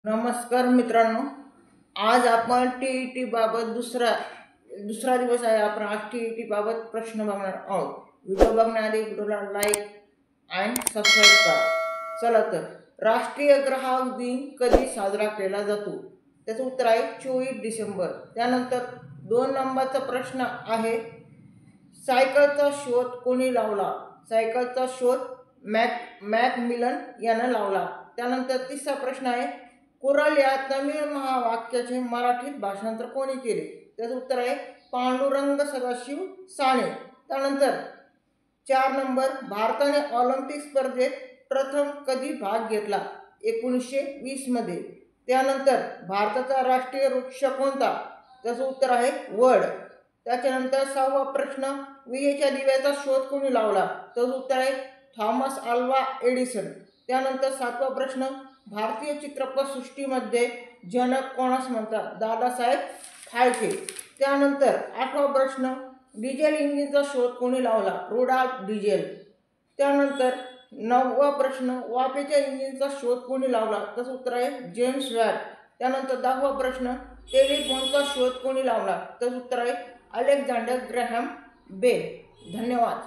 नमस्कार मित्रांनो, आज आपण टी बाबत दुसरा दिवस आहे. आपण आज टी बाबत प्रश्न बघणार आहोत. व्हिडिओ बघण्याआधी व्हिडिओला लाईक आणि सबस्क्राईब करा. चला तर, राष्ट्रीय ग्राहक दिन कधी साजरा केला जातो? त्याचं उत्तर आहे 24 डिसेंबर. त्यानंतर 2 नंबरचा प्रश्न आहे, सायकलचा शोध कोणी लावला? सायकलचा शोध मॅकमिलन यानं लावला. त्यानंतर तिसरा प्रश्न आहे, कुराल या तमिळ महावाक्याचे मराठीत भाषांतर कोणी केले? त्याचं उत्तर आहे पांडुरंग सदाशिव साने. त्यानंतर 4 नंबर, भारताने ऑलिम्पिक स्पर्धेत प्रथम कधी भाग घेतला? 1920 मध्ये. त्यानंतर भारताचा राष्ट्रीय वृक्ष कोणता? त्याचं उत्तर आहे वड. त्याच्यानंतर 6वा प्रश्न, विजेच्या दिव्याचा शोध कोणी लावला? त्याचं उत्तर आहे थॉमस अल्वा एडिसन. त्यानंतर 7वा प्रश्न, भारतीय चित्रपटसृष्टीमध्ये जनक कोणास म्हणतात? दादासाहेब फाळके. त्यानंतर 8वा प्रश्न, डिझेल इंजिनचा शोध कोणी लावला? Rudolf Diesel. त्यानंतर 9वा प्रश्न, वाफेच्या इंजिनचा शोध कोणी लावला? त्याचं उत्तर आहे जेम्स वॅट. त्यानंतर 10वा प्रश्न, टेलिफोनचा शोध कोणी लावला? त्याचं उत्तर आहे अलेक्झांडर ग्रॅहम बेल. धन्यवाद.